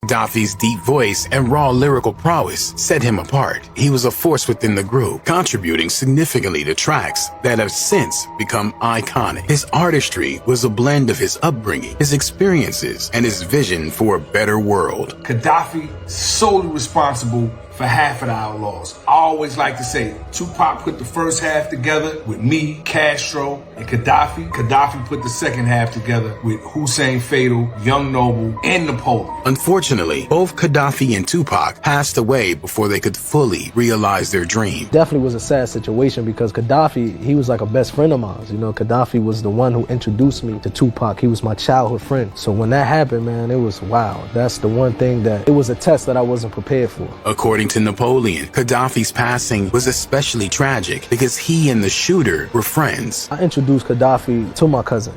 Kadafi's deep voice and raw lyrical prowess set him apart. He was a force within the group, contributing significantly to tracks that have since become iconic. His artistry was a blend of his upbringing, his experiences, and his vision for a better world. Kadafi solely responsible for half of the Outlawz. I always like to say, Tupac put the first half together with me, Castro, and Kadafi. Kadafi put the second half together with Hussein Fatal, Young Noble, and Napoleon. Unfortunately, both Kadafi and Tupac passed away before they could fully realize their dream. Definitely was a sad situation because Kadafi, he was like a best friend of mine. You know, Kadafi was the one who introduced me to Tupac. He was my childhood friend. So when that happened, man, it was wow. That's the one thing that, it was a test that I wasn't prepared for. According to Napoleon, Kadafi's passing was especially tragic because he and the shooter were friends. I introduced Kadafi to my cousin.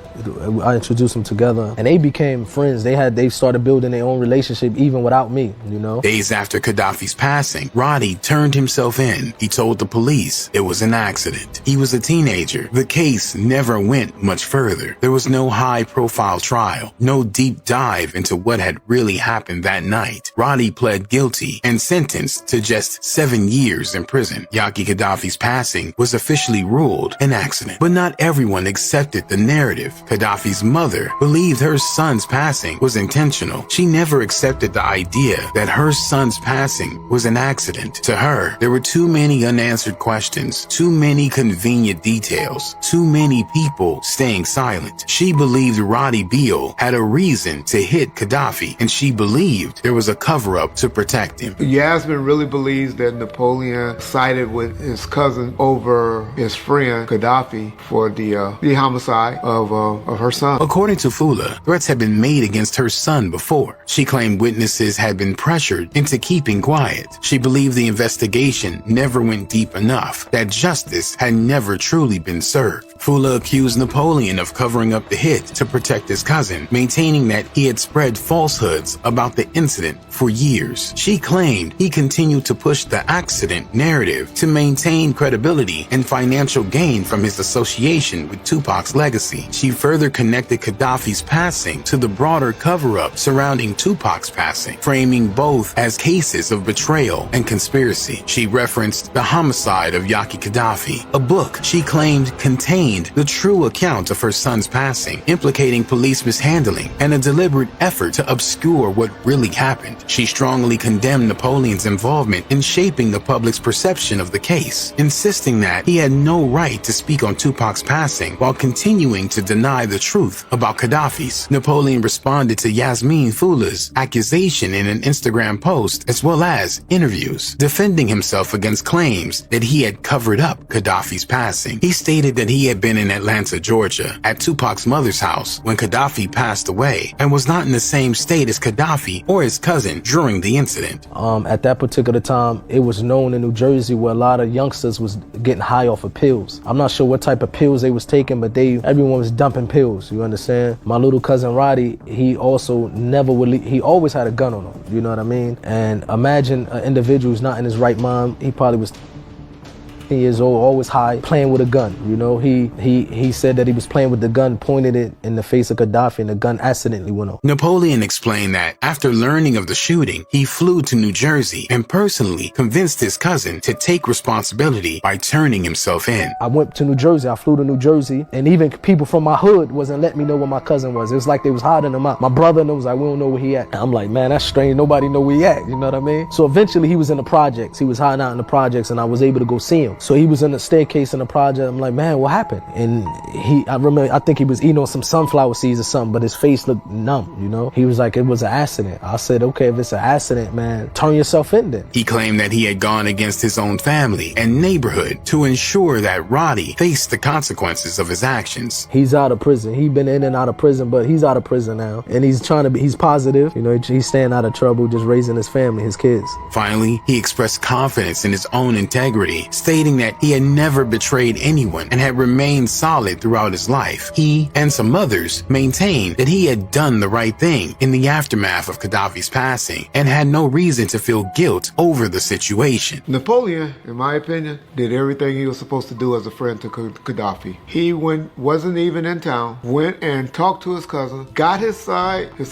I introduced them together and they became friends. They started building their own relationship even without me, you know. Days after Kadafi's passing, Roddy turned himself in. He told the police it was an accident. He was a teenager. The case never went much further. There was no high-profile trial, no deep dive into what had really happened that night. Roddy pled guilty and sentenced to just 7 years in prison. Yaki Kadafi's passing was officially ruled an accident, but not everyone accepted the narrative. Kadafi's mother believed her son's passing was intentional. She never accepted the idea that her son's passing was an accident. To her, there were too many unanswered questions, too many convenient details, too many people staying silent. She believed Roddy Beal had a reason to hit Kadafi, and she believed there was a cover-up to protect him. Yasmin really believes that Napoleon sided with his cousin over his friend Kadafi for the homicide of her son. According to Fula, threats had been made against her son before. She claimed witnesses had been pressured into keeping quiet. She believed the investigation never went deep enough, that justice had never truly been served. Fula accused Napoleon of covering up the hit to protect his cousin, maintaining that he had spread falsehoods about the incident for years. She claimed he continued to push the accident narrative to maintain credibility and financial gain from his association with Tupac's legacy. She further connected Kadafi's passing to the broader cover-up surrounding Tupac's passing, framing both as cases of betrayal and conspiracy. She referenced The Homicide of Yaki Kadafi, a book she claimed contained the true account of her son's passing, implicating police mishandling and a deliberate effort to obscure what really happened. She strongly condemned Napoleon's involvement in shaping the public's perception of the case, insisting that he had no right to speak on Tupac's passing while continuing to deny the truth about Kadafi's. Napoleon responded to Yasmin Fula's accusation in an Instagram post as well as interviews, defending himself against claims that he had covered up Kadafi's passing. He stated that he had been in Atlanta, Georgia, at Tupac's mother's house when Kadafi passed away and was not in the same state as Kadafi or his cousin during the incident. At that particular time, it was known in New Jersey where a lot of youngsters was getting high off of pills. I'm not sure what type of pills they was taking, but everyone was dumping pills, you understand? My little cousin Roddy, he also never would leave, he always had a gun on him, you know what I mean? And imagine an individual who's not in his right mind, he probably was years old, always high, playing with a gun. You know, he said that he was playing with the gun, pointed it in the face of Kadafi, and the gun accidentally went off. Napoleon explained that after learning of the shooting, he flew to New Jersey and personally convinced his cousin to take responsibility by turning himself in. I went to New Jersey, I flew to New Jersey, and even people from my hood wasn't letting me know where my cousin was. It was like they was hiding him out. My brother knows, like, we don't know where he at. And I'm like, man, that's strange, nobody know where he at, you know what I mean? So eventually he was in the projects, he was hiding out in the projects, and I was able to go see him. So he was in the staircase in the project. I'm like, man, what happened? And I think he was eating on some sunflower seeds or something, but his face looked numb, you know? He was like, it was an accident. I said, okay, if it's an accident, man, turn yourself in then. He claimed that he had gone against his own family and neighborhood to ensure that Roddy faced the consequences of his actions. He's out of prison. He's been in and out of prison, but he's out of prison now. And he's he's positive, you know, he's staying out of trouble, just raising his family, his kids. Finally, he expressed confidence in his own integrity, stating stating that he had never betrayed anyone and had remained solid throughout his life. He and some others maintained that he had done the right thing in the aftermath of Gaddafi's passing and had no reason to feel guilt over the situation. Napoleon, in my opinion, did everything he was supposed to do as a friend to Gaddafi. He wasn't even in town, went and talked to his cousin, got his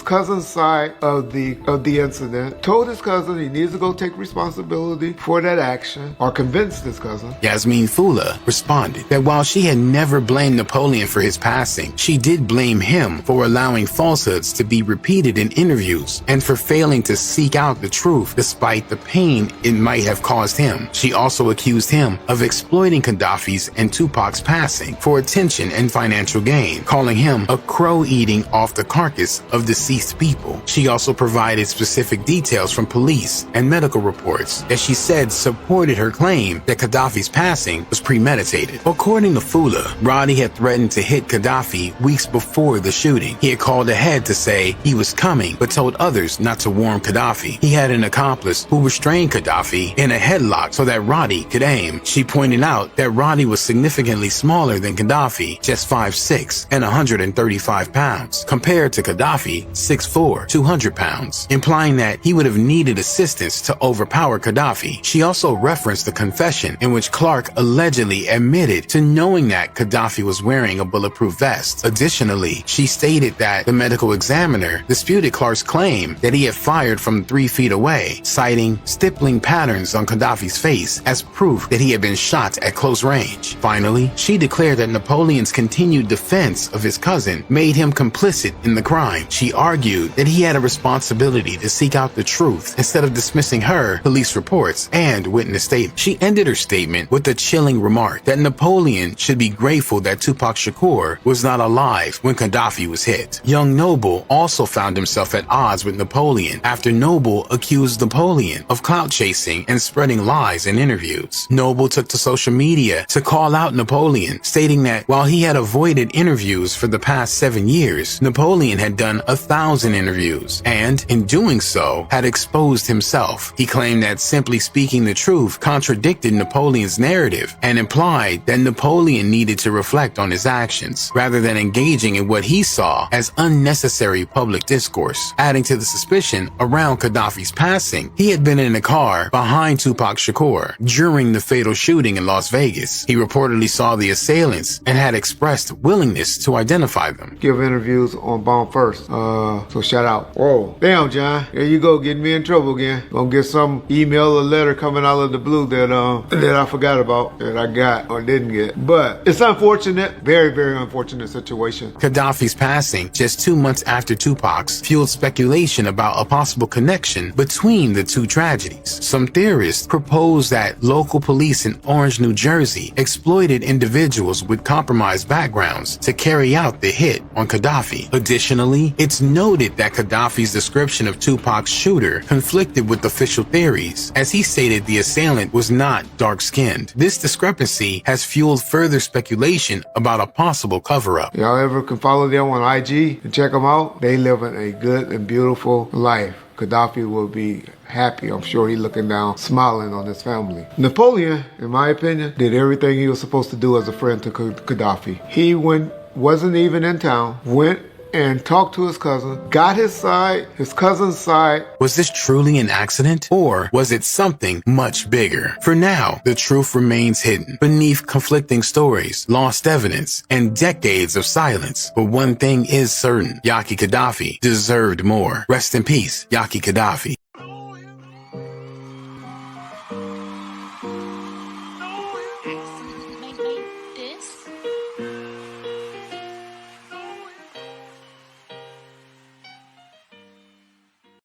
cousin's side of the incident, told his cousin he needs to go take responsibility for that action, or convinced his cousin. Yasmin Fula responded that while she had never blamed Napoleon for his passing, she did blame him for allowing falsehoods to be repeated in interviews and for failing to seek out the truth despite the pain it might have caused him. She also accused him of exploiting Gaddafi's and Tupac's passing for attention and financial gain, calling him a crow eating off the carcass of deceased people. She also provided specific details from police and medical reports that she said supported her claim that Gaddafi's passing was premeditated. According to Fula, Roddy had threatened to hit Gaddafi weeks before the shooting. He had called ahead to say he was coming, but told others not to warn Gaddafi. He had an accomplice who restrained Gaddafi in a headlock so that Roddy could aim. She pointed out that Roddy was significantly smaller than Gaddafi, just 5'6" and 135 pounds, compared to Gaddafi, 6'4", 200 pounds, implying that he would have needed assistance to overpower Gaddafi. She also referenced the confession in which Clark allegedly admitted to knowing that Gaddafi was wearing a bulletproof vest. Additionally, she stated that the medical examiner disputed Clark's claim that he had fired from 3 feet away, citing stippling patterns on Gaddafi's face as proof that he had been shot at close range. Finally, she declared that Napoleon's continued defense of his cousin made him complicit in the crime. She argued that he had a responsibility to seek out the truth instead of dismissing her police reports and witness statements. She ended her statement with a chilling remark that Napoleon should be grateful that Tupac Shakur was not alive when Gaddafi was hit. Young Noble also found himself at odds with Napoleon after Noble accused Napoleon of clout chasing and spreading lies in interviews. Noble took to social media to call out Napoleon, stating that while he had avoided interviews for the past 7 years, Napoleon had done 1,000 interviews and, in doing so, had exposed himself. He claimed that simply speaking the truth contradicted Napoleon's narrative and implied that Napoleon needed to reflect on his actions rather than engaging in what he saw as unnecessary public discourse. Adding to the suspicion around Gaddafi's passing, he had been in a car behind Tupac Shakur during the fatal shooting in Las Vegas. He reportedly saw the assailants and had expressed willingness to identify them. Give interviews on Bomb First. So shout out. Whoa. Damn, John. There you go, getting me in trouble again. Gonna get some email or letter coming out of the blue that I forgot about, that I got or didn't get. But it's unfortunate. Very, very unfortunate situation. Gaddafi's passing, just 2 months after Tupac's, fueled speculation about a possible connection between the two tragedies. Some theorists proposed that local police in Orange, New Jersey exploited individuals with compromised backgrounds to carry out the hit on Gaddafi. Additionally, it's noted that Gaddafi's description of Tupac's shooter conflicted with official theories, as he stated the assailant was not dark-skinned. This discrepancy has fueled further speculation about a possible cover-up. Y'all ever can follow them on IG and check them out? They living a good and beautiful life. Gaddafi will be happy. I'm sure he's looking down, smiling on his family. Napoleon, in my opinion, did everything he was supposed to do as a friend to Gaddafi. He wasn't even in town, went and talked to his cousin, got his cousin's side. Was this truly an accident, or was it something much bigger? For now, the truth remains hidden beneath conflicting stories, lost evidence, and decades of silence. But one thing is certain: Yaki Kadafi deserved more. Rest in peace, Yaki Kadafi.